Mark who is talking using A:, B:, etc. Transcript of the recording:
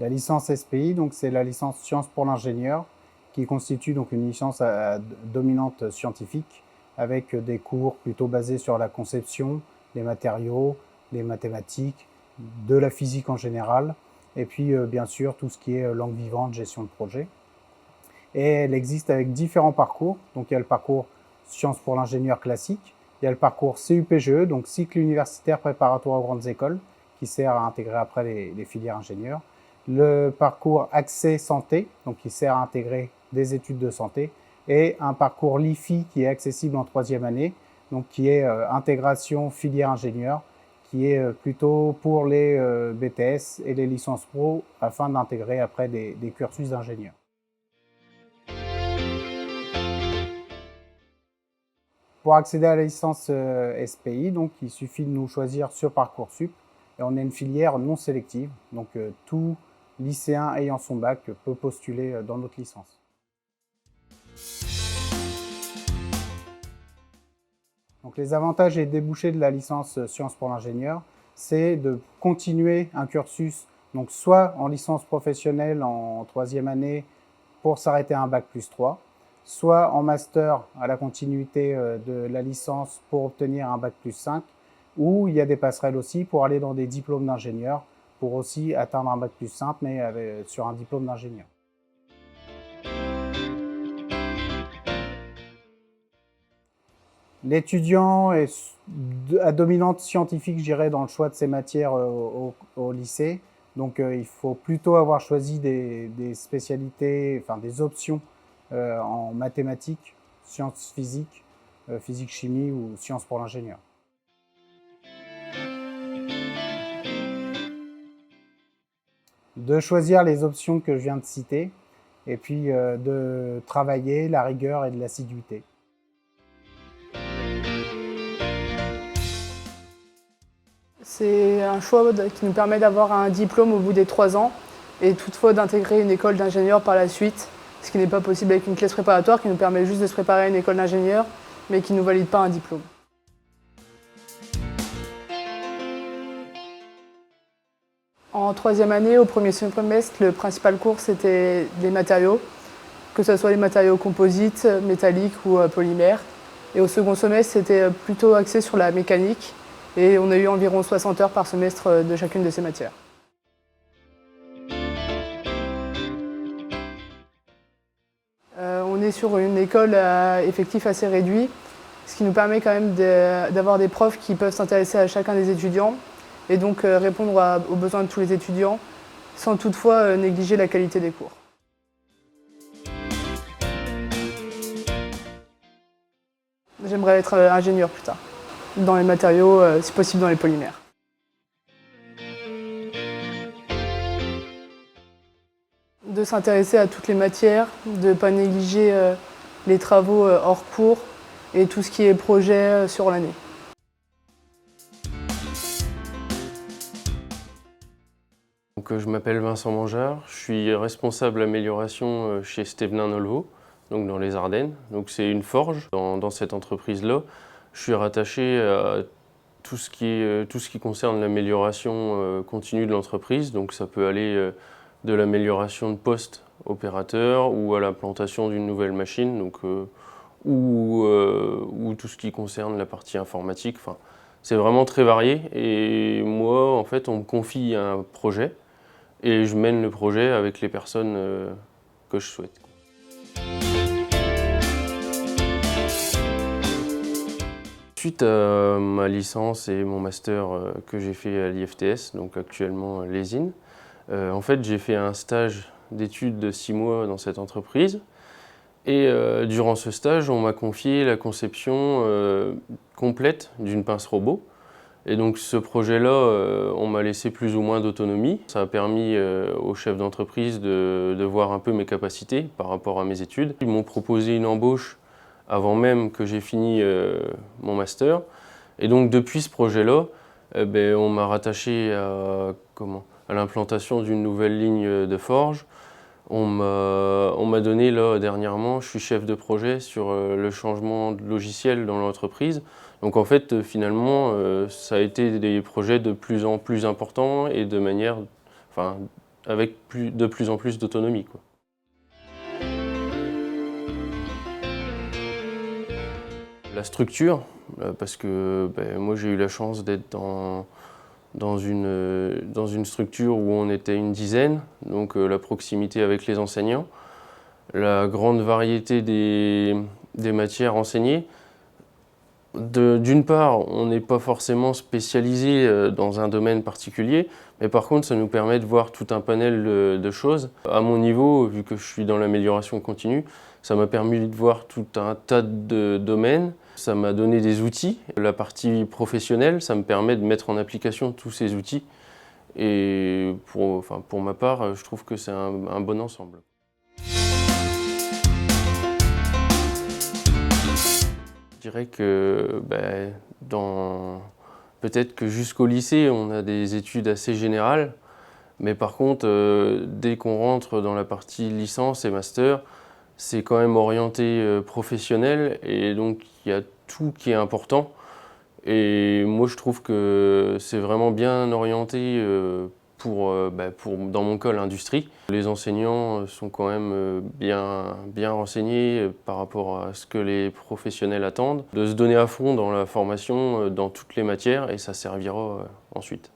A: La licence SPI, donc c'est la licence Sciences pour l'ingénieur, qui constitue donc une licence à dominante scientifique, avec des cours plutôt basés sur la conception, les matériaux, les mathématiques, de la physique en général, et puis bien sûr tout ce qui est langue vivante, gestion de projet. Et elle existe avec différents parcours. Donc il y a le parcours Sciences pour l'ingénieur classique, il y a le parcours CUPGE, donc cycle universitaire préparatoire aux grandes écoles, qui sert à intégrer après les filières ingénieurs. Le parcours Accès Santé, donc qui sert à intégrer des études de santé. Et un parcours LIFI qui est accessible en troisième année, donc qui est intégration filière ingénieur, qui est plutôt pour les BTS et les licences pro afin d'intégrer après des cursus d'ingénieurs. Pour accéder à la licence SPI, donc, il suffit de nous choisir sur Parcoursup et on est une filière non sélective, donc tout lycéen ayant son bac peut postuler dans notre licence. Donc, les avantages et débouchés de la licence Sciences pour l'ingénieur, c'est de continuer un cursus, donc soit en licence professionnelle en troisième année pour s'arrêter à un bac+3, soit en master à la continuité de la licence pour obtenir un bac+5, ou il y a des passerelles aussi pour aller dans des diplômes d'ingénieur, pour aussi atteindre un bac+5, mais sur un diplôme d'ingénieur. L'étudiant est à dominante scientifique, je dirais, dans le choix de ses matières au lycée. Donc il faut plutôt avoir choisi des spécialités, enfin des options en mathématiques, sciences physiques, physique-chimie ou sciences pour l'ingénieur. De choisir les options que je viens de citer et puis de travailler la rigueur et de l'assiduité.
B: C'est un choix qui nous permet d'avoir un diplôme au bout des 3 ans et toutefois d'intégrer une école d'ingénieur par la suite, ce qui n'est pas possible avec une classe préparatoire qui nous permet juste de se préparer à une école d'ingénieur mais qui ne nous valide pas un diplôme. En troisième année, au premier semestre, le principal cours c'était les matériaux, que ce soit les matériaux composites, métalliques ou polymères. Et au second semestre, c'était plutôt axé sur la mécanique et on a eu environ 60 heures par semestre de chacune de ces matières. On est sur une école à effectif assez réduit, ce qui nous permet quand même d'avoir des profs qui peuvent s'intéresser à chacun des étudiants et donc répondre aux besoins de tous les étudiants sans toutefois négliger la qualité des cours. J'aimerais être ingénieur plus tard, dans les matériaux, si possible dans les polymères. De s'intéresser à toutes les matières, de ne pas négliger les travaux hors cours et tout ce qui est projet sur l'année.
C: Donc, je m'appelle Vincent Mangard, je suis responsable amélioration chez Stevenin Nolvo, donc dans les Ardennes. Donc c'est une forge. Dans cette entreprise-là, je suis rattaché à tout ce qui concerne l'amélioration continue de l'entreprise. Donc ça peut aller de l'amélioration de poste opérateur ou à l'implantation d'une nouvelle machine, donc, ou tout ce qui concerne la partie informatique. Enfin, c'est vraiment très varié et moi, en fait, on me confie un projet et je mène le projet avec les personnes que je souhaite. Suite à ma licence et mon master que j'ai fait à l'IFTS, donc actuellement l'ESIN, en fait j'ai fait un stage d'études de 6 mois dans cette entreprise et durant ce stage on m'a confié la conception complète d'une pince robot. Et donc ce projet-là, on m'a laissé plus ou moins d'autonomie. Ça a permis au chef d'entreprise de voir un peu mes capacités par rapport à mes études. Ils m'ont proposé une embauche avant même que j'ai fini mon master. Et donc depuis ce projet-là, on m'a rattaché à l'implantation d'une nouvelle ligne de forge. On m'a donné là dernièrement, je suis chef de projet sur le changement de logiciel dans l'entreprise. Donc en fait ça a été des projets de plus en plus importants et de manière avec de plus en plus d'autonomie, quoi. La structure, parce que moi j'ai eu la chance d'être dans une structure où on était une dizaine, donc la proximité avec les enseignants, la grande variété des matières enseignées. D'une part, on n'est pas forcément spécialisé dans un domaine particulier, mais par contre ça nous permet de voir tout un panel de choses. À mon niveau, vu que je suis dans l'amélioration continue, ça m'a permis de voir tout un tas de domaines. Ça m'a donné des outils. La partie professionnelle, ça me permet de mettre en application tous ces outils. Et pour ma part, je trouve que c'est un bon ensemble. Je dirais que peut-être que jusqu'au lycée, on a des études assez générales. Mais par contre, dès qu'on rentre dans la partie licence et master, c'est quand même orienté professionnel et donc il y a tout qui est important. Et moi je trouve que c'est vraiment bien orienté dans mon cas l'industrie. Les enseignants sont quand même bien renseignés par rapport à ce que les professionnels attendent. De se donner à fond dans la formation, dans toutes les matières et ça servira ensuite.